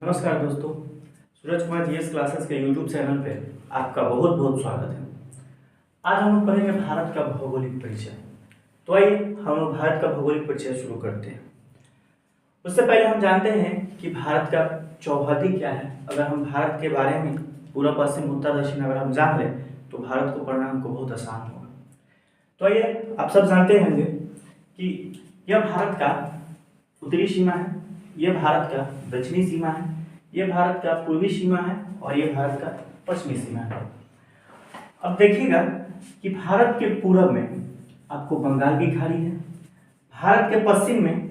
नमस्कार दोस्तों, Suraj Kumar GS classes के यूट्यूब चैनल पे आपका बहुत बहुत स्वागत है। आज हम लोग पढ़ेंगे भारत का भौगोलिक परिचय। तो आइए हम लोग भारत का भौगोलिक परिचय शुरू करते हैं। उससे पहले हम जानते हैं कि भारत का चौहद्दी क्या है। अगर हम भारत के बारे में पूर्व पश्चिम उत्तर दक्षिण अगर हम जान लें तो भारत को पढ़ना हमको बहुत आसान होगा। तो आइए, आप सब जानते होंगे कि यह भारत का उत्तरी सीमा है, यह भारत का दक्षिणी सीमा है, यह भारत का पूर्वी सीमा है और यह भारत का पश्चिमी सीमा है। अब देखिएगा कि भारत के पूर्व में आपको बंगाल की खाड़ी है, भारत के पश्चिम में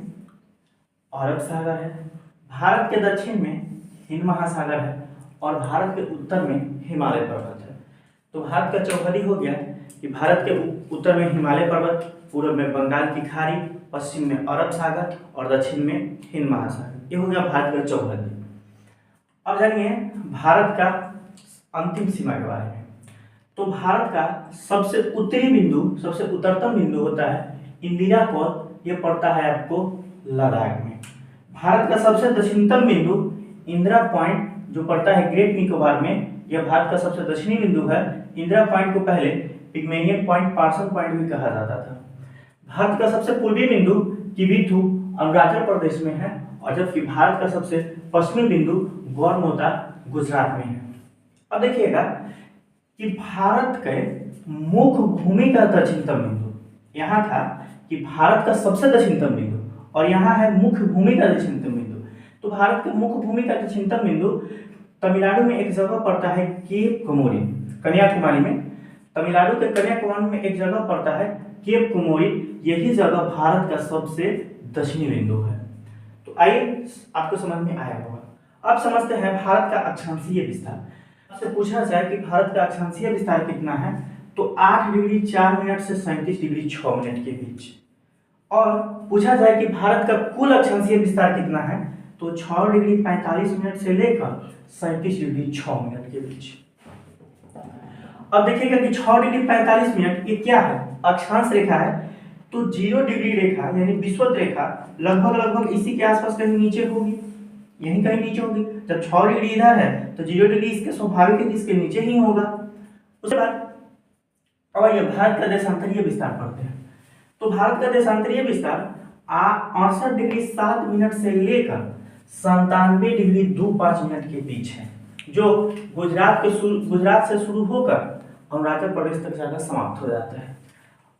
अरब सागर है, भारत के दक्षिण में हिंद महासागर है और भारत के उत्तर में हिमालय पर्वत है। तो भारत का चौहद्दी हो गया कि भारत के उत्तर में हिमालय पर्वत, पूर्व में बंगाल की खाड़ी, पश्चिम में अरब सागर और दक्षिण में हिंद महासागर। ये हो गया भारत का चौहद्दी। अब जानिए भारत का अंतिम सीमा के बारे में। तो भारत का सबसे उत्तरी बिंदु, सबसे उत्तरतम बिंदु होता है इंदिरा कौल, ये पड़ता है आपको लद्दाख में। भारत का सबसे दक्षिणतम बिंदु इंदिरा पॉइंट जो पड़ता है ग्रेट निकोबार में, यह भारत का सबसे दक्षिणी बिंदु है। इंदिरा पॉइंट को पहले पिग्मेलियन पॉइंट, पार्सन पॉइंट भी कहा जाता था। भारत का सबसे पूर्वी बिंदु किबिथु अरुणाचल प्रदेश में है और जबकि भारत का सबसे पश्चिमी बिंदु गौरमोता गुजरात में है। अब देखिएगा कि भारत के मुख्य भूमि का दक्षिणतम बिंदु यहाँ था कि भारत का सबसे दक्षिणतम बिंदु और यहाँ है मुख्य भूमि का दक्षिणतम बिंदु। तो भारत के मुख्य भूमि का दक्षिणतम बिंदु तमिलनाडु में एक जगह पड़ता है केप कमोरी, कन्याकुमारी में। तमिलनाडु के कन्याकुमारी में एक जगह पड़ता है केप कमोरी, यही जगह भारत का सबसे दक्षिणी बिंदु है। तो आइए, आपको समझ में आया होगा। अब समझते हैं भारत का अक्षांशीय विस्तार। आपसे पूछा जाए कि भारत का अक्षांशीय विस्तार कितना है, तो 8 डिग्री 4 मिनट से 37 डिग्री 6 मिनट के बीच। और पूछा जाए कि भारत का कुल अक्षांशीय विस्तार कितना है, तो 6 डिग्री 45 मिनट से लेकर 37 डिग्री 6 मिनट के बीच। अब देखिएगा कि 6 डिग्री 45 मिनट ये क्या है, अक्षांश रेखा है। तो 0 डिग्री रेखा यानी विषुवत रेखा लगभग इसी के आसपास कहीं नीचे होगी, यहीं कहीं नीचे होगी। जब 6 डिग्री इधर है तो 0 डिग्री इसके स्वाभाविक है, इसके नीचे ही होगा। उसके बाद और ये भारत का देशांतरीय विस्तार पढ़ते हैं। तो भारत का देशांतरीय विस्तार 68 डिग्री 7 मिनट से लेकर 97 डिग्री 25 मिनट के बीच है, जो गुजरात से शुरू होकर अरुणाचल प्रदेश तक जाकर समाप्त हो जाता है।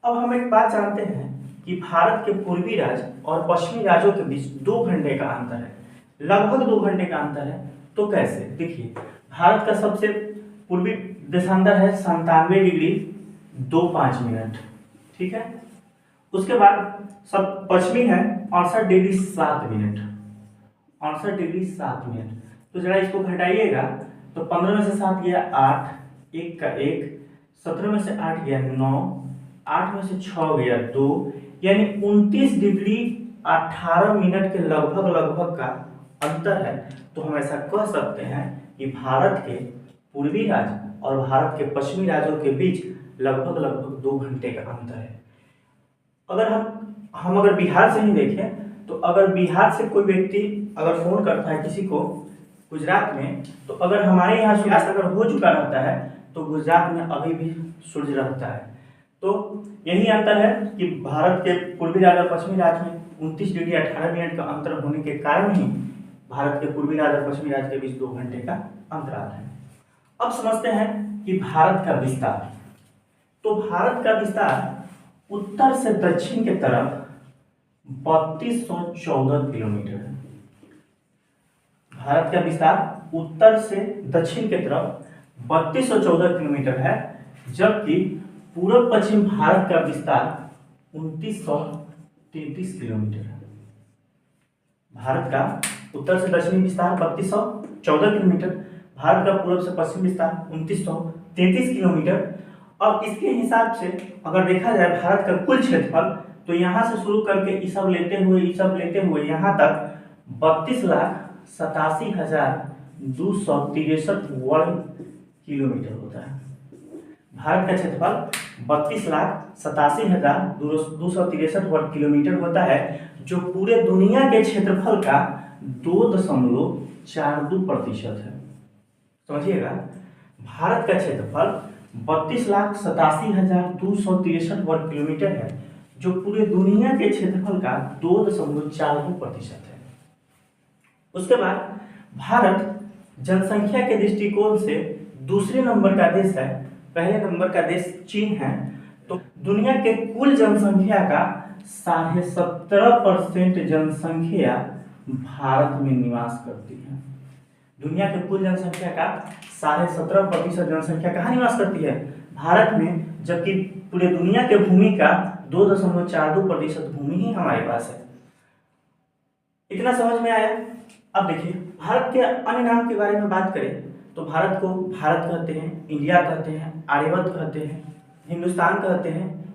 अब हम एक बात जानते हैं कि भारत के पूर्वी राज्य और पश्चिमी राज्यों के बीच 2 घंटे का अंतर है, लगभग 2 घंटे का अंतर है। तो कैसे, देखिए भारत का सबसे पूर्वी देशांतर है 97 डिग्री 25 मिनट, ठीक है। उसके बाद सब पश्चिमी है 68 डिग्री 7 मिनट, 68 डिग्री 7 मिनट। तो जरा इसको घटाइएगा तो 15 में से 7 गया 8, 1 का 1, 17 में से 8 गया 9, 8 में से 6 गया 2, यानी 29 डिग्री 18 मिनट के लगभग का अंतर है। तो हम ऐसा कह सकते हैं कि भारत के पूर्वी राज्य और भारत के पश्चिमी राज्यों के बीच लगभग 2 घंटे का अंतर है। अगर हम अगर बिहार से ही देखें तो अगर बिहार से कोई व्यक्ति अगर फोन करता है किसी को गुजरात में, तो अगर हमारे यहाँ सूर्यास्त अगर हो चुका रहता है तो गुजरात में अभी भी सूर्य रहता है। तो यही अंतर है कि भारत के पूर्वी राज्य और पश्चिमी राज्य में 29 डिग्री 18 मिनट का अंतर होने के कारण ही भारत के पूर्वी राज्य और पश्चिमी राज्य के बीच 2 घंटे का अंतराल है। अब समझते हैं कि भारत का विस्तार। तो भारत का विस्तार उत्तर से दक्षिण की तरफ 3214 किलोमीटर है। भारत का विस्तार उत्तर से दक्षिण की तरफ 3214 किलोमीटर है, जबकि पूर्व पश्चिम भारत का विस्तार 2933 किलोमीटर है। भारत का उत्तर से दक्षिणी विस्तार 3214 किलोमीटर, भारत का पूर्व से पश्चिम विस्तार 2933 किलोमीटर। अब इसके हिसाब से अगर देखा जाए भारत का कुल क्षेत्रफल, तो यहाँ से शुरू करके ये सब लेते हुए यहाँ तक 32,87,263 वर्ग किलोमीटर होता है। भारत का क्षेत्रफल 32,87,263 वर्ग किलोमीटर होता है, जो पूरे दुनिया के क्षेत्रफल का 2.42% है। समझिएगा, भारत का क्षेत्रफल 32,87,263 वर्ग किलोमीटर है, जो पूरे दुनिया के क्षेत्रफल का 2.42% है। उसके बाद भारत जनसंख्या के दृष्टिकोण से दूसरे नंबर का देश है, पहले नंबर का देश चीन है। तो दुनिया के कुल जनसंख्या का 17.5% जनसंख्या भारत में निवास करती है। दुनिया के कुल जनसंख्या का 17.5% जनसंख्या कहाँ निवास करती है? भारत में, जबकि पूरे दुनिया के भूमि का 2.42% भूमि ही हमारे पास है। इतना समझ में आया? अब देखिए, भारत के अन्य नाम के बारे में बात करें तो भारत को भारत कहते हैं, इंडिया कहते हैं, आर्यवर्त कहते हैं, हिंदुस्तान कहते हैं।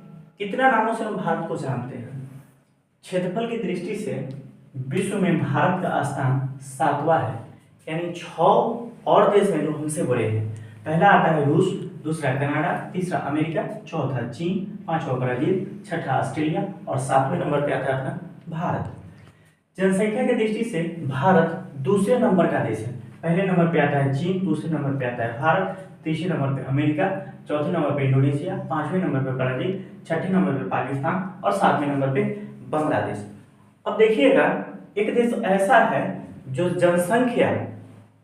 इतना नामों से हम भारत को जानते हैं। क्षेत्रफल की दृष्टि से विश्व में भारत का स्थान 7वां है, यानी 6 और देश हैं जो हमसे बड़े हैं। पहला आता है रूस, दूसरा कनाडा, तीसरा अमेरिका, चौथा चीन, पांचवा ब्राजील, छठा ऑस्ट्रेलिया और 7वें नंबर पे आता है अपना भारत। जनसंख्या की दृष्टि से भारत दूसरे नंबर का देश है। पहले नंबर पे आता है चीन, दूसरे नंबर पे आता है भारत, तीसरे नंबर पे अमेरिका, चौथे नंबर पे इंडोनेशिया, पांचवें नंबर पे ब्राजील, छठे नंबर पे पाकिस्तान और 7वें नंबर पे बांग्लादेश। अब देखिएगा, एक देश ऐसा है जो जनसंख्या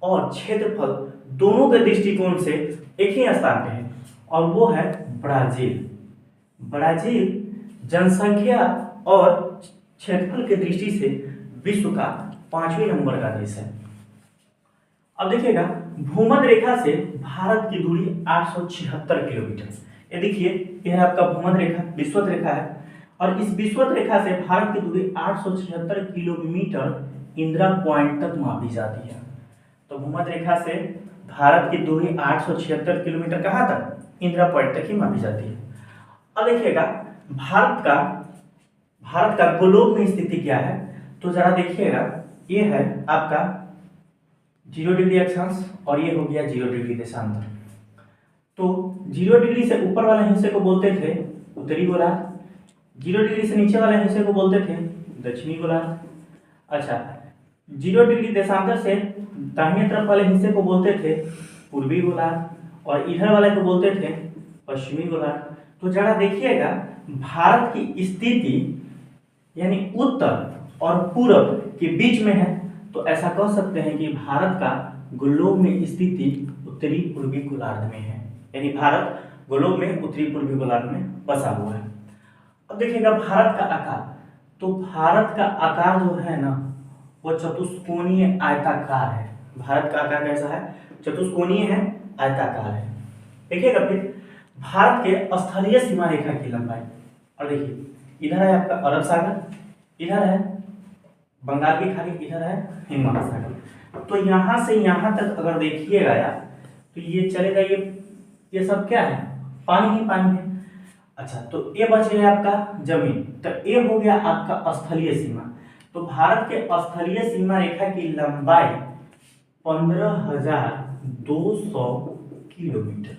और क्षेत्रफल दोनों के दृष्टिकोण से एक ही स्थान पे है, और वो है ब्राजील। ब्राजील जनसंख्या और क्षेत्रफल की दृष्टि से विश्व का 5वें नंबर का देश है। अब देखिएगा, भूमध्य रेखा से भारत की दूरी 876 किलोमीटर। ये देखिए, यह आपका भूमध्य रेखा, विषुवत रेखा है, और इस विषुवत रेखा से भारत की दूरी 876 किलोमीटर इंदिरा पॉइंट तक मापी जाती है। तो भूमध्य रेखा से भारत की दूरी 876 किलोमीटर कहाँ तक? इंदिरा पॉइंट तक ही मापी जाती है। अब देखिएगा, भारत का ग्लोब में स्थिति क्या है, तो जरा देखिएगा, ये है आपका 0 डिग्री अक्षांश और ये हो गया 0 डिग्री देशांतर। तो 0 डिग्री से ऊपर वाले हिस्से को बोलते थे उत्तरी गोलार्ध, 0 डिग्री से नीचे वाले हिस्से को बोलते थे दक्षिणी गोलार्ध। अच्छा, 0 डिग्री देशांतर से दाहिने तरफ वाले हिस्से को बोलते थे पूर्वी गोलार्ध, और इधर वाले को बोलते थे पश्चिमी गोलार्ध। तो जरा देखिएगा, भारत की स्थिति यानी उत्तर और पूरब के बीच में है, तो ऐसा कह सकते हैं कि भारत का ग्लोब में स्थिति उत्तरी पूर्वी गोलार्ध में है, यानी भारत ग्लोब में उत्तरी पूर्वी गोलार्ध में बसा हुआ है। अब देखिएगा भारत का आकार, तो भारत का आकार जो है ना, वो चतुष्कोणीय आयताकार है। भारत का आकार कैसा है? चतुष्कोणीय है, आयताकार है। देखिएगा फिर भारत के स्थलीय सीमा रेखा की लंबाई, और देखिए इधर है आपका अरब सागर, इधर है बंगाल की खाड़ी, इधर है हिंद महासागर। तो यहाँ से यहाँ तक अगर देखिएगा यार, तो ये चलेगा, ये सब क्या है? पानी ही पानी है। अच्छा, तो ये बच गया आपका जमीन, तो ये हो गया आपका स्थलीय सीमा। तो भारत के स्थलीय सीमा रेखा की लंबाई 15,200 किलोमीटर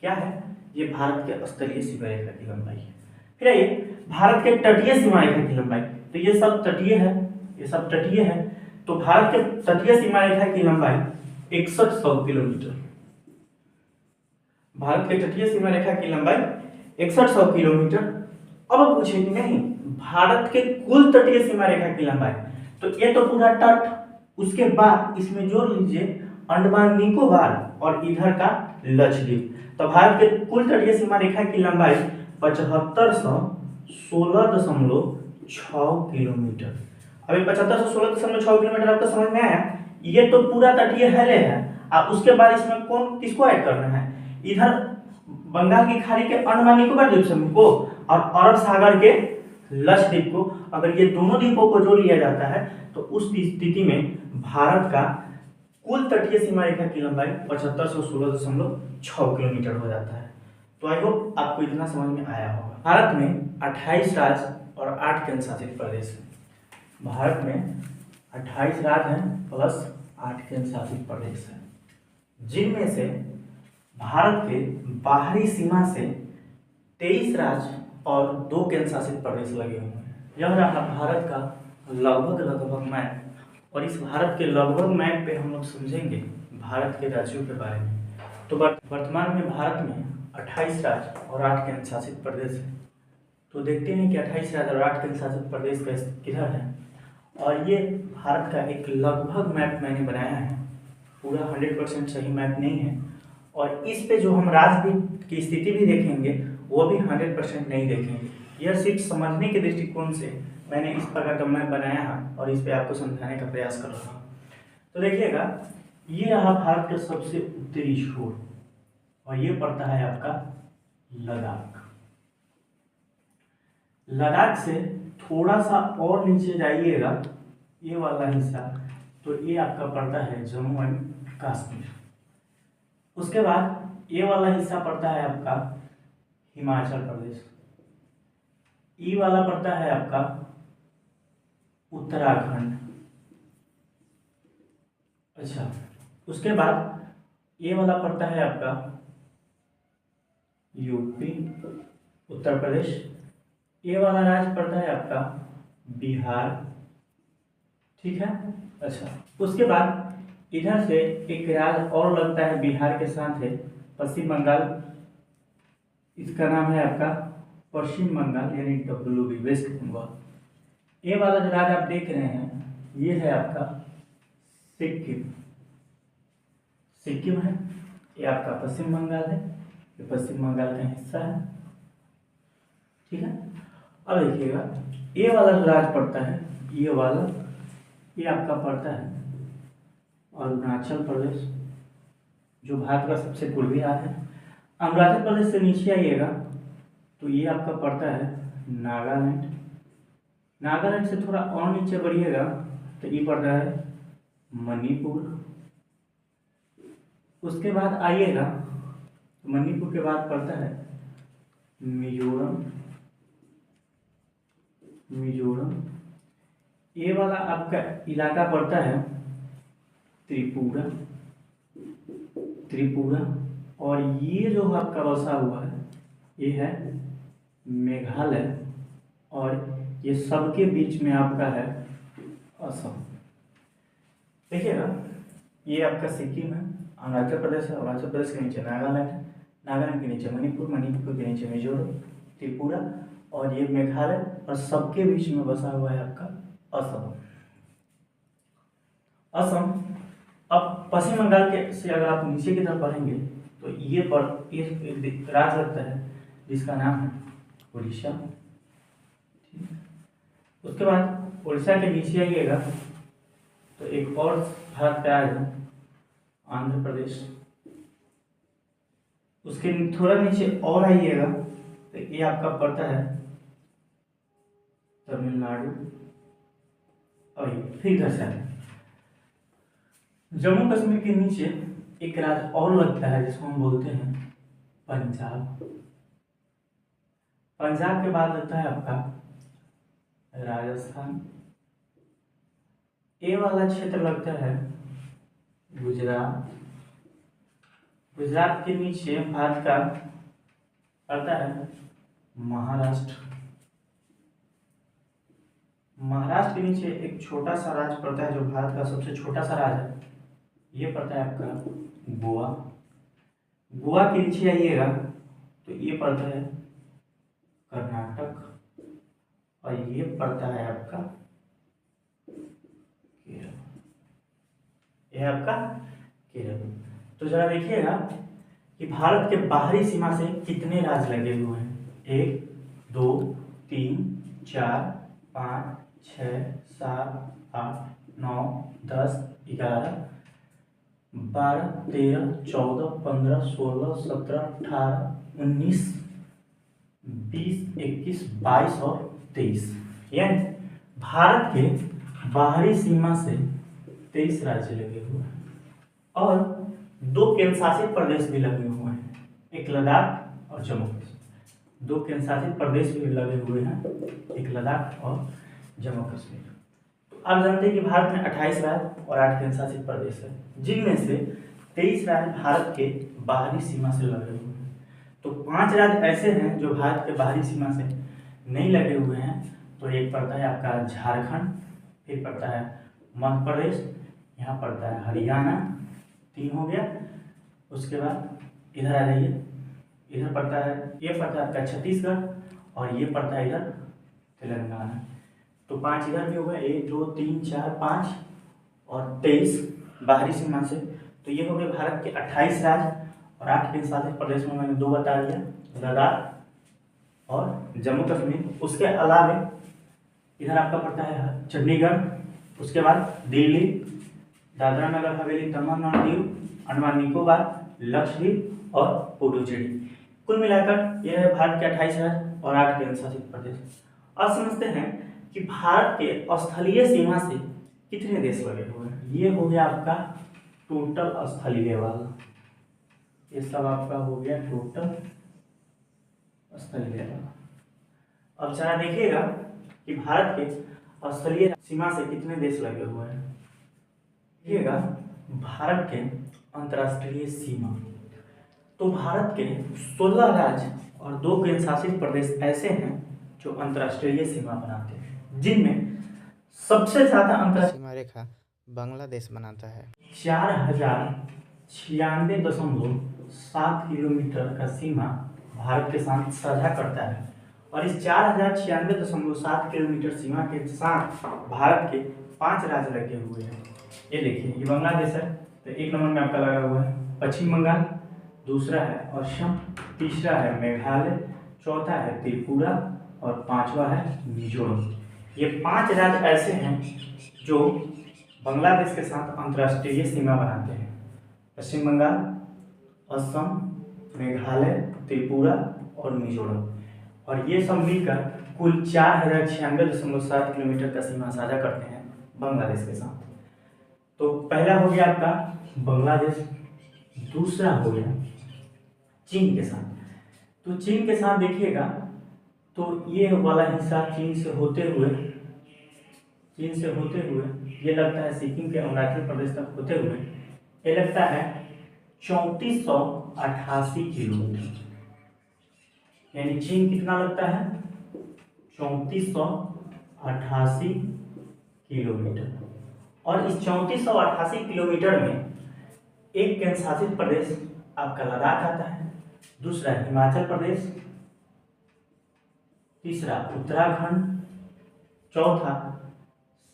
क्या है? ये भारत के स्थलीय सीमा रेखा की लंबाई है। फिर आइए भारत के तटीय सीमा रेखा की लंबाई, तो ये सब तटीय है, ये सब तटीय है। तो भारत के तटीय सीमा रेखा की लंबाई 6100 किलोमीटर। भारत के तटीय सीमा रेखा की लंबाई 6100 किलोमीटर। अब पूछे कि नहीं, भारत के कुल तटीय सीमा रेखा की लंबाई, तो ये तो पूरा तट, उसके बाद इसमें जोड़ लीजिए अंडमान निकोबार और इधर का लक्षद्वीप। तो भारत के कुल तटीय सीमा रेखा की लंबाई 7516.6 किलोमीटर। अभी 7516.6 किलोमीटर आपको समझ में आया? ये तो पूरा तटीय है, और उसके बाद इसमें कौन किसको ऐड करना है? इधर बंगाल की खाड़ी के अंडमान निकोबार द्वीप समूह को और अरब सागर के लक्षद्वीप को, अगर ये दोनों द्वीपों को जोड़ लिया जाता है तो उस स्थिति में भारत का कुल तटीय सीमा रेखा की लंबाई 7516.6 किलोमीटर हो जाता है। तो आई होप आपको इतना समझ में आया होगा। भारत में 28 राज्य और 8 केंद्र शासित प्रदेश हैं। भारत में 28 राज्य हैं प्लस 8 केंद्र शासित प्रदेश हैं, जिनमें से भारत के बाहरी सीमा से 23 राज्य और 2 केंद्र शासित प्रदेश लगे हुए हैं। यह रहा भारत का लगभग मैप। और इस भारत के लगभग मैप पे हम लोग समझेंगे भारत के राज्यों के बारे में। तो वर्तमान में भारत में 28 राज्य और 8 केंद्र शासित प्रदेश है। तो देखते हैं कि 28 राज्य और 8 केंद्र शासित प्रदेश का किधर है। और ये भारत का एक लगभग मैप मैंने बनाया है, पूरा 100% सही मैप नहीं है। और इस पे जो हम राज्य की स्थिति भी देखेंगे वो भी 100% नहीं देखेंगे। यह सिर्फ समझने के दृष्टिकोण से मैंने इस प्रकार का मैप बनाया है और इस पे आपको समझाने का प्रयास कर रहा हूँ। तो देखिएगा, ये रहा भारत का सबसे उत्तरी छोर और ये पड़ता है आपका लद्दाख। लद्दाख से थोड़ा सा और नीचे जाइएगा, ये वाला हिस्सा, तो ये आपका पड़ता है जम्मू एंड कश्मीर। उसके बाद ये वाला हिस्सा पड़ता है आपका हिमाचल प्रदेश। ये वाला पड़ता है आपका उत्तराखंड। अच्छा, उसके बाद ये वाला पड़ता है आपका यूपी, उत्तर प्रदेश। ये वाला राज्य पड़ता है आपका बिहार, ठीक है। अच्छा, उसके बाद इधर से एक राज्य और लगता है बिहार के साथ है, पश्चिम बंगाल। इसका नाम है आपका पश्चिम बंगाल यानी WB, वेस्ट बंगाल। ये वाला जो राज्य आप देख रहे हैं ये है आपका सिक्किम। सिक्किम है, ये आपका पश्चिम बंगाल है, ये पश्चिम बंगाल का हिस्सा है, ठीक है। अब देखिएगा, ये वाला जो राज्य पड़ता है, ये वाला, ये आपका पड़ता है अरुणाचल प्रदेश, जो भारत का सबसे पूर्वी राज्य है। अरुणाचल प्रदेश से नीचे आइएगा तो ये आपका पड़ता है नागालैंड। नागालैंड से थोड़ा और नीचे बढ़िएगा तो ये पड़ता है मणिपुर। उसके बाद आइएगा तो मणिपुर के बाद पड़ता है मिजोरम। ये वाला आपका इलाका पड़ता है त्रिपुरा। और ये जो आपका बसा हुआ है ये है मेघालय। और ये सबके बीच में आपका है असम। देखिएगा, ये आपका सिक्किम है, अरुणाचल प्रदेश है, अरुणाचल प्रदेश के नीचे नागालैंड है, नागालैंड के नीचे मणिपुर, मणिपुर के नीचे मिजोरम, त्रिपुरा और ये मेघालय, और सबके बीच में बसा हुआ है आपका असम। अब पश्चिम बंगाल के से अगर आप नीचे की तरफ बढ़ेंगे तो ये राज्य लगता है जिसका नाम है उड़ीसा। उसके बाद उड़ीसा के नीचे आइएगा तो एक और भारत का राज्य है आंध्र प्रदेश। उसके थोड़ा नीचे और आइएगा तो ये आपका पड़ता है तमिलनाडु। और फिर इधर से जम्मू कश्मीर के नीचे एक राज्य और लगता है जिसको हम बोलते हैं पंजाब। पंजाब के बाद लगता है आपका राजस्थान। ये वाला क्षेत्र लगता है गुजरात। गुजरात के नीचे भारत का आता है महाराष्ट्र। महाराष्ट्र के नीचे एक छोटा सा राज्य पड़ता है जो भारत का सबसे छोटा सा राज्य है, ये पड़ता है आपका गोवा। गोवा के नीचे आइएगा तो ये पड़ता है कर्नाटक। और ये पड़ता है आपका केरल। ये आपका केरल। तो जरा देखिएगा कि भारत के बाहरी सीमा से कितने राज्य लगे हुए हैं। 1 2 3 4 5 6 7 8 9 10 11 12 13 14 15 16 17 18 19 20 21 22 और 23, यानी भारत के बाहरी सीमा से 23 राज्य लगे हुए हैं। और 2 केंद्र शासित प्रदेश भी लगे हुए हैं, एक लद्दाख और जम्मू कश्मीर। 2 केंद्र शासित प्रदेश भी लगे हुए हैं, एक लद्दाख और जम्मू कश्मीर। तो आप जानते हैं कि भारत में 28 राज्य और 8 केंद्र शासित प्रदेश है, जिनमें से 23 राज्य भारत के बाहरी सीमा से लगे हुए हैं। तो 5 राज्य ऐसे हैं जो भारत के बाहरी सीमा से नहीं लगे हुए हैं। तो एक पड़ता है आपका झारखंड, फिर पड़ता है मध्य प्रदेश, यहाँ पड़ता है हरियाणा, 3 हो गया। उसके बाद इधर आ जाइए, इधर पड़ता है, ये पड़ता है आपका छत्तीसगढ़ और ये पड़ता है इधर तेलंगाना। तो 5 इधर भी हो गए, 1 2 3 4 5 और 23 बाहरी सीमा से। तो ये हो गए भारत के 28 राज्य और 8 केंद्र शासित प्रदेश में मैंने 2 बता दिया, लद्दाख और जम्मू कश्मीर। उसके अलावा इधर आपका पड़ता है चंडीगढ़, उसके बाद दिल्ली, दादरा नगर हवेली, दमन और दीव, अंडमान निकोबार, लक्षद्वीप और पुडुचेरी। कुल मिलाकर यह है भारत के 28 राज्य और 8 केंद्र शासित प्रदेश। अब समझते हैं कि भारत के स्थलीय सीमा से कितने देश लगे हुए हैं। ये हो गया आपका टोटल स्थलीय वाला, ये सब आपका हो गया टोटल स्थलीय वाला। अब जरा देखिएगा कि भारत के स्थलीय सीमा से कितने देश लगे हुए हैं। देखिएगा भारत के अंतर्राष्ट्रीय सीमा, तो भारत के 16 राज्य और 2 केंद्र शासित प्रदेश ऐसे हैं जो अंतर्राष्ट्रीय सीमा बनाते हैं, जिनमें सबसे ज्यादा अंतर्राष्ट्रीय सीमा रेखा बांग्लादेश बनाता है। 4096.7 किलोमीटर का सीमा भारत के साथ साझा करता है और इस 4096.7 किलोमीटर सीमा के साथ भारत के 5 राज्य लगे हुए हैं। ये देखिए, ये बांग्लादेश है, तो 1 नंबर में आपका लगा हुआ है पश्चिम बंगाल, दूसरा है असम, तीसरा है मेघालय, चौथा है त्रिपुरा और 5वां है मिजोरम। ये 5 राज्य ऐसे हैं जो बांग्लादेश के साथ अंतर्राष्ट्रीय सीमा बनाते हैं। पश्चिम बंगाल, असम, मेघालय, त्रिपुरा और मिजोरम, और ये सब मिलकर कुल 4096.7 किलोमीटर का सीमा साझा करते हैं बांग्लादेश के साथ। तो पहला हो गया आपका बांग्लादेश, दूसरा हो गया चीन के साथ। तो चीन के साथ देखिएगा तो ये वाला हिस्सा चीन से होते हुए ये लगता है सिक्किम के अरुणाचल प्रदेश तक होते हुए ये लगता है 3488 किलोमीटर, यानी चीन कितना लगता है 3488 किलोमीटर। और इस 3488 किलोमीटर में एक केंद्र शासित प्रदेश आपका लद्दाख आता है, दूसरा हिमाचल प्रदेश, तीसरा उत्तराखंड, चौथा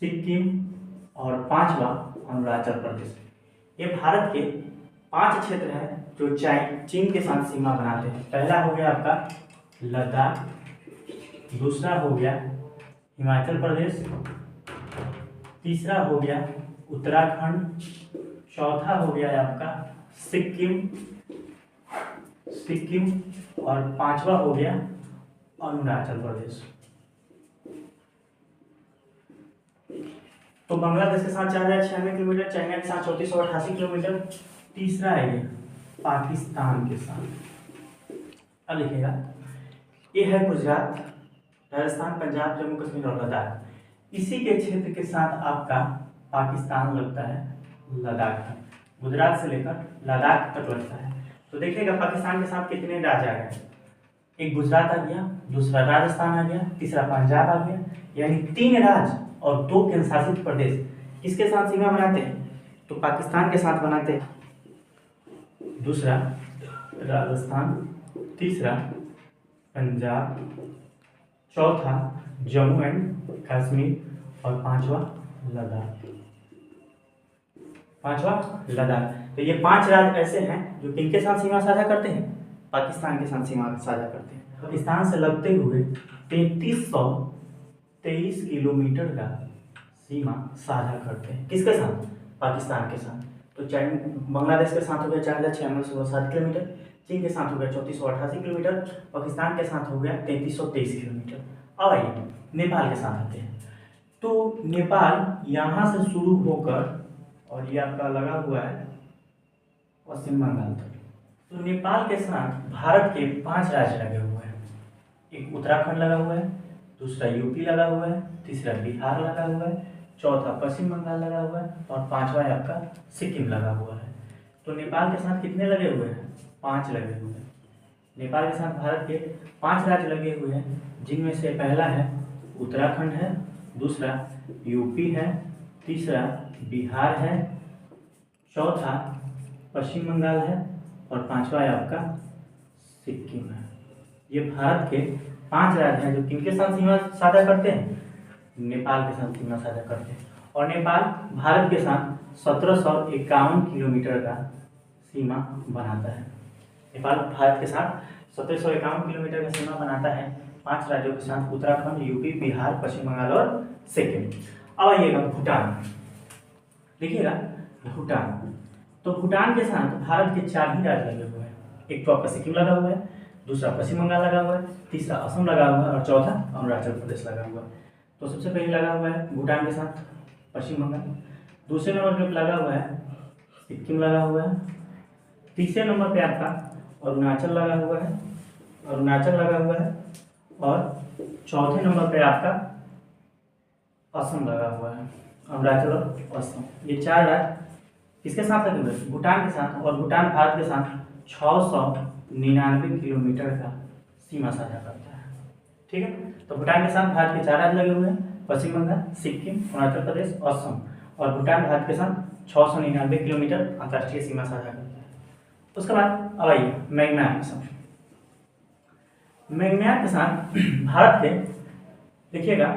सिक्किम और 5वां अरुणाचल प्रदेश। ये भारत के 5 क्षेत्र हैं जो चीन के साथ सीमा बनाते हैं। पहला हो गया आपका लद्दाख, दूसरा हो गया हिमाचल प्रदेश, तीसरा हो गया उत्तराखंड, चौथा हो गया आपका सिक्किम और 5वां हो गया अरुणाचल प्रदेश। तो बांग्लादेश के साथ 4096 किलोमीटर, चाइना के साथ 3488 किलोमीटर, तीसरा है ये पाकिस्तान के साथ। अब देखिएगा, ये है गुजरात, राजस्थान, पंजाब, जम्मू कश्मीर और लद्दाख। इसी के क्षेत्र के साथ आपका पाकिस्तान लगता है लद्दाख तक, गुजरात से लेकर लद्दाख तक लगता है। तो देखिएगा पाकिस्तान के साथ कितने राज्य आ गए, एक गुजरात आ गया, दूसरा राजस्थान आ गया, तीसरा पंजाब आ गया, यानी 3 राज्य और 2 केंद्र शासित प्रदेश किसके साथ सीमा बनाते हैं, तो पाकिस्तान के साथ बनाते हैं। दूसरा राजस्थान, तीसरा पंजाब, चौथा जम्मू एंड कश्मीर और 5वां लद्दाख। तो ये 5 राज्य ऐसे हैं जो किनके साथ सीमा साझा करते हैं, पाकिस्तान के साथ सीमा साझा करते हैं। पाकिस्तान से लगते हुए 3323 किलोमीटर का सीमा साझा करते हैं, किसके साथ, पाकिस्तान के साथ। तो बांग्लादेश के साथ हो गया 4096.7 किलोमीटर, चीन के साथ हो गया 3488 किलोमीटर, पाकिस्तान के साथ हो गया 3323 किलोमीटर। अब आइए नेपाल के साथ आते हैं। तो नेपाल यहाँ से शुरू होकर और ये आपका लगा हुआ है पश्चिम बंगाल तक। तो नेपाल के साथ भारत के 5 राज्य लगे हुए हैं, एक उत्तराखंड लगा हुआ है, दूसरा यूपी लगा हुआ है, तीसरा बिहार लगा हुआ है, चौथा पश्चिम बंगाल लगा हुआ है और 5वां आपका सिक्किम लगा हुआ है। तो नेपाल के साथ कितने लगे हुए हैं, 5 लगे हुए हैं। नेपाल के साथ भारत के 5 राज्य लगे हुए हैं, जिनमें से पहला है उत्तराखंड है, दूसरा यूपी है, तीसरा बिहार है, चौथा पश्चिम बंगाल है और पांचवा है आपका सिक्किम है। ये भारत के 5 राज्य हैं जो किनके साथ सीमा साझा करते हैं? नेपाल के साथ सीमा साझा करते हैं। और नेपाल भारत के साथ 1751 किलोमीटर का सीमा बनाता है। नेपाल भारत के साथ 1751 किलोमीटर का सीमा बनाता है 5 राज्यों के साथ, उत्तराखंड, यूपी, बिहार, पश्चिम बंगाल और सिक्किम। अब आइएगा भूटान, देखिएगा भूटान। तो भूटान के साथ भारत के 4 ही राज्य लगे हुए हैं। एक तो आपका सिक्किम लगा हुआ है, दूसरा पश्चिम बंगाल लगा हुआ है, तीसरा असम लगा हुआ है और चौथा अरुणाचल प्रदेश लगा हुआ है। तो सबसे पहले लगा हुआ है भूटान के साथ पश्चिम बंगाल, दूसरे नंबर पे लगा हुआ है सिक्किम लगा हुआ है, तीसरे नंबर पे आपका अरुणाचल लगा हुआ है, और चौथे नंबर पे आपका असम लगा हुआ है, अरुणाचल और असम। ये 4 राज्य किसके साथ लगे हुए हैं? भूटान के साथ। और भूटान भारत के साथ 699 किलोमीटर का सीमा साझा करता है। ठीक है, तो भूटान के साथ भारत के 4 राज्य लगे हुए हैं, पश्चिम बंगाल, सिक्किम, अरुणाचल प्रदेश, असम। और भूटान भारत के साथ 699 किलोमीटर अंतर्राष्ट्रीय सीमा साझा करता है। उसके बाद अब आइए म्यांमार के साथ। म्यांमार के साथ भारत के देखिएगा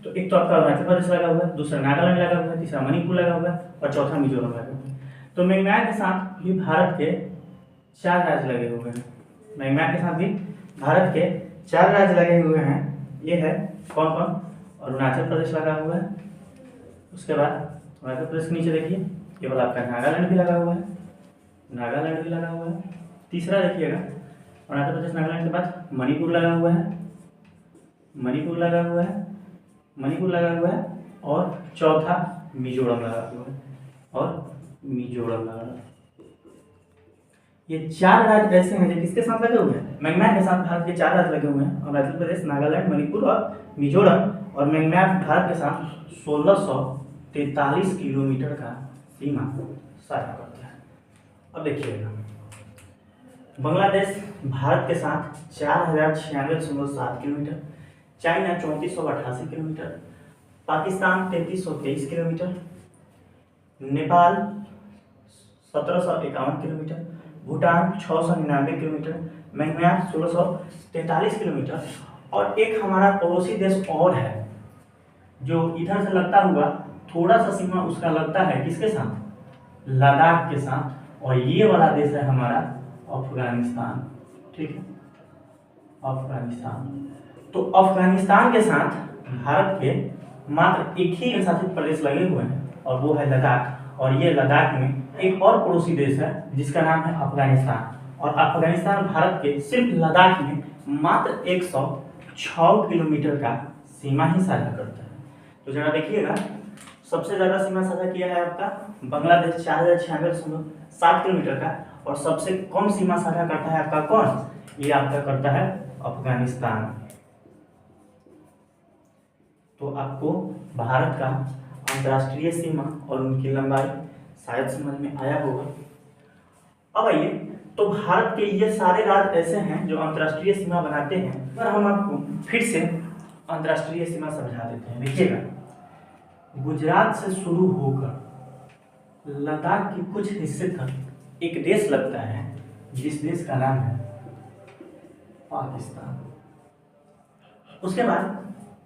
तो एक तो आपका अरुणाचल प्रदेश लगा हुआ है, दूसरा नागालैंड लगा हुआ है, तीसरा मणिपुर लगा हुआ है और चौथा मिजोरम लगा हुआ है। तो म्यांमार के साथ भी भारत के 4 राज्य लगे हुए हैं। म्यांमार के साथ भी भारत के 4 राज्य लगे हुए हैं। ये है कौन कौन? अरुणाचल प्रदेश लगा हुआ है, उसके बाद अरुणाचल प्रदेश के नीचे देखिए केवल आपका नागालैंड भी लगा हुआ है, तीसरा देखिएगा अरुणाचल प्रदेश नागालैंड के बाद मणिपुर लगा हुआ है, और चौथा मिजोरम लगा हुआ है, ये 4 राज्य ऐसे हैं जो किसके साथ लगे हुए हैं? म्यांमार के साथ भारत के 4 राज्य लगे हुए हैं, अरुणाचल प्रदेश, नागालैंड, मणिपुर और मिजोरम। और म्यांमार भारत के साथ 1643 किलोमीटर का सीमा साझा करता है। अब देखिएगा बांग्लादेश भारत के साथ 4096.7 kilometre, China 3488 kilometre, Pakistan 3323 kilometre, Nepal 1751 kilometre, Bhutan 699 kilometre, Myanmar 1643 kilometre. और एक हमारा पड़ोसी देश और है जो इधर से लगता हुआ थोड़ा सा सीमा उसका लगता है किसके साथ? लद्दाख के साथ। और ये वाला देश है हमारा अफगानिस्तान। ठीक है, अफगानिस्तान। तो अफगानिस्तान के साथ भारत के मात्र एक ही शासित प्रदेश लगे हुए हैं और वो है लद्दाख। और ये लद्दाख में एक और पड़ोसी देश है जिसका नाम है अफगानिस्तान। और अफगानिस्तान भारत के सिर्फ लद्दाख में मात्र 106 किलोमीटर का सीमा ही साझा करता है। तो जरा देखिएगा सबसे ज्यादा सीमा साझा किया है आपका बांग्लादेश 4096.7 किलोमीटर का, और सबसे कम सीमा साझा करता है आपका कौन? ये आपका करता है अफगानिस्तान। तो आपको भारत का अंतर्राष्ट्रीय सीमा और उनकी लंबाई शायद समझ में आया होगा। अब आइए, तो भारत के ये सारे राज्य ऐसे हैं जो अंतर्राष्ट्रीय सीमा बनाते हैं, पर हम आपको फिर से अंतर्राष्ट्रीय सीमा समझा देते हैं। देखिएगा गुजरात से शुरू होकर लद्दाख के कुछ हिस्से तक एक देश लगता है जिस देश का नाम है पाकिस्तान। उसके बाद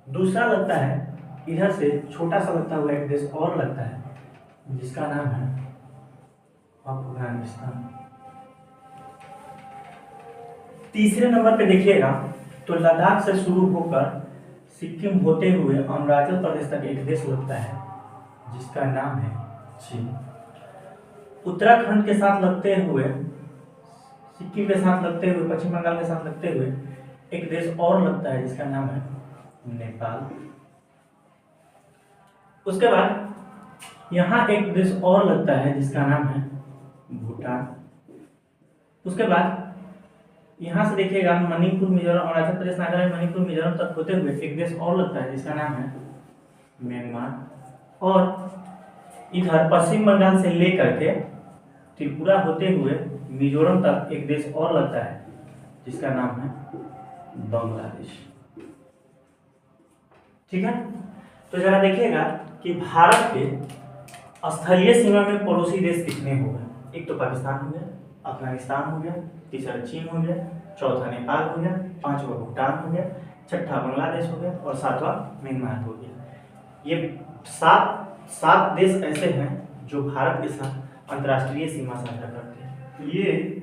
दूसरा लगता है इधर से छोटा सा लगता हुआ एक देश और लगता है जिसका नाम है अफगानिस्तान। तीसरे नंबर पे देखिएगा तो लद्दाख से शुरू होकर सिक्किम होते हुए अरुणाचल प्रदेश तक एक देश लगता है जिसका नाम है चीन। उत्तराखंड के साथ लगते हुए, सिक्किम के साथ लगते हुए, पश्चिम बंगाल के साथ लगते हुए एक देश और लगता है जिसका नाम है नेपाल। उसके बाद यहाँ एक देश और लगता है जिसका नाम है भूटान। उसके बाद यहाँ से देखिएगा मणिपुर, मिजोरम, अरुणाचल प्रदेश, नागालैंड, मणिपुर, मिजोरम तक होते हुए एक देश और लगता है जिसका नाम है म्यांमार। और इधर पश्चिम बंगाल से लेकर के त्रिपुरा होते हुए मिजोरम तक एक देश और लगता है जिसका नाम है बांग्लादेश। ठीक है, तो जरा देखिएगा कि भारत के स्थलीय सीमा में पड़ोसी देश कितने हो गए। एक तो पाकिस्तान हो गया, अफगानिस्तान हो गया, तीसरा चीन हो गया, चौथा नेपाल हो गया, पांचवा भूटान हो गया, छठा बांग्लादेश हो गया और सातवां म्यांमार हो गया। ये सात देश ऐसे हैं जो भारत के साथ अंतर्राष्ट्रीय सीमा साझा करते हैं। ये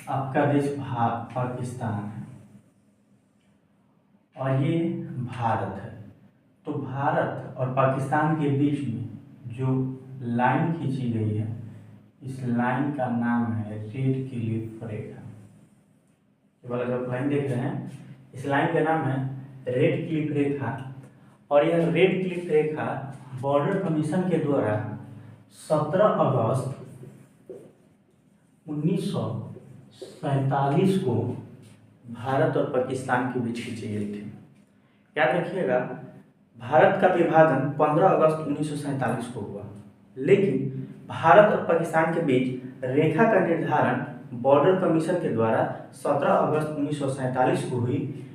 आपका देश पाकिस्तान है और ये भारत है। तो भारत और पाकिस्तान के बीच में जो लाइन खींची गई है, इस लाइन का नाम है रेड क्लिफ रेखा। ये वाला जो लाइन देख रहे हैं, इस लाइन का नाम है रेड क्लिफ रेखा। और यह रेड क्लिफ रेखा बॉर्डर कमीशन के द्वारा 17 अगस्त 1947 को भारत और पाकिस्तान के बीच खींची गई थी। याद रखिएगा, भारत का विभाजन 15 अगस्त 1947 को हुआ, लेकिन भारत और पाकिस्तान के बीच रेखा का निर्धारण बॉर्डर कमीशन के द्वारा 17 अगस्त 1947 को हुई।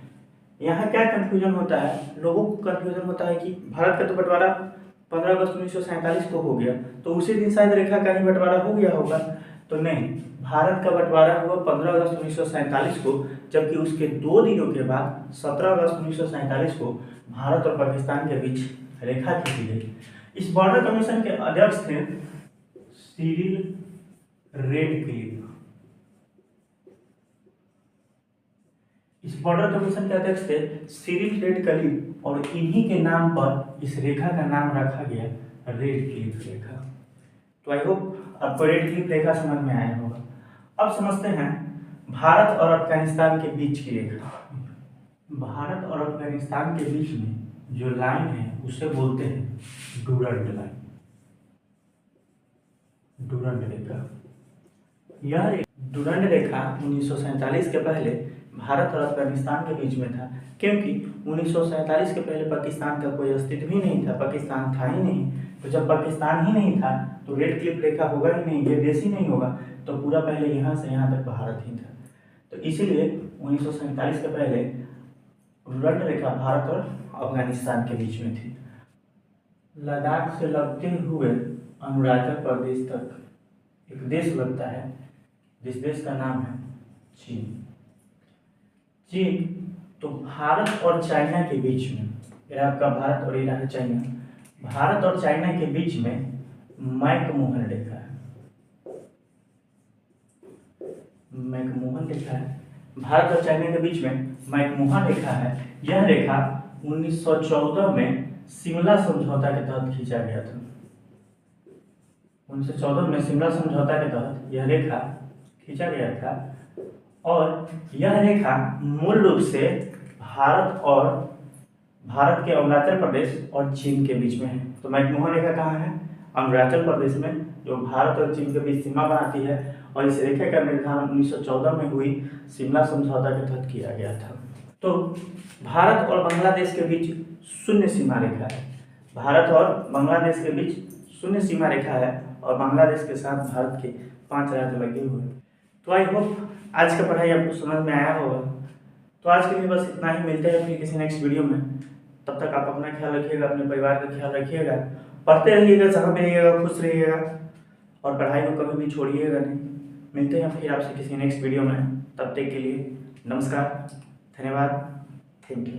यहाँ क्या कंफ्यूजन होता है, लोगों को कंफ्यूजन होता है कि भारत का तो बंटवारा 15 अगस्त 1947 को हो गया, तो उसी दिन शायद रेखा का ही बंटवारा हो गया होगा। तो नहीं, भारत का बंटवारा हुआ 15 अगस्त 1947 को, जबकि उसके 2 दिनों के बाद 17 अगस्त 1947 को भारत और पाकिस्तान के बीच रेखा खींची गई। इस बॉर्डर कमीशन के अध्यक्ष थे सिरिल रेडक्लिफ। इस बॉर्डर कमीशन के अध्यक्ष थे सिरिल रेडक्लिफ और इन्हीं के नाम पर इस रेखा का नाम रखा गया रेडक्लिफ रेखा। तो आई होप आपको रेडक्लिफ रेखा समझ में आया होगा। अब समझते हैं भारत और अफगानिस्तान के बीच की रेखा। भारत और अफगानिस्तान के बीच में जो लाइन है उसे बोलते हैं डूरंड लाइन, डूरंड रेखा। यह डूरंड रेखा 1947 के पहले भारत और अफगानिस्तान के बीच में था, क्योंकि 1947 के पहले पाकिस्तान का कोई अस्तित्व ही नहीं था, पाकिस्तान था ही नहीं। तो जब पाकिस्तान ही नहीं था तो रेड क्लिफ रेखा होगा ही नहीं, ये देश ही नहीं होगा, तो पूरा पहले यहाँ से यहाँ तक भारत ही था। तो इसीलिए 1947 के पहले डूरंड रेखा भारत और अफगानिस्तान के बीच में थी। लद्दाख से लगते हुए अरुणाचल प्रदेश तक एक देश लगता है, जिस देश का नाम है चीन। चीन तो भारत और चाइना के बीच में, ये आपका भारत और ये रहा चाइना, भारत और चाइना के बीच में मैकमोहन रेखा है। मैकमोहन रेखा है, भारत और चाइना के बीच में मैकमोहन रेखा है। यह रेखा 1914 में शिमला समझौता के तहत खींचा गया था। 1914 में शिमला समझौता के तहत यह रेखा खींचा गया था और यह रेखा मूल रूप से भारत के अरुणाचल प्रदेश और चीन के बीच में है। तो मैकमोहन रेखा कहाँ है? अरुणाचल प्रदेश में, जो भारत और चीन के बीच सीमा बनाती है। और इस रेखा का निर्धारण 1914 में हुई शिमला समझौता के तहत किया गया था। तो भारत और बांग्लादेश के बीच शून्य सीमा रेखा है। भारत और बांग्लादेश के बीच शून्य सीमा रेखा है और बांग्लादेश के साथ भारत के 5 राज्य लगे हुए। तो आई होप आज का पढ़ाई आपको समझ में आया होगा। तो आज के लिए बस इतना ही, मिलते हैं फिर किसी नेक्स्ट वीडियो में। तब तक आप अपना ख्याल रखिएगा, अपने परिवार का ख्याल रखिएगा, पढ़ते रहिएगा, जहाँ भी रहिएगा खुश रहिएगा और पढ़ाई को कभी भी छोड़िएगा नहीं। मिलते हैं फिर आपसे किसी नेक्स्ट वीडियो में। तब तक के लिए नमस्कार, धन्यवाद, थैंक यू।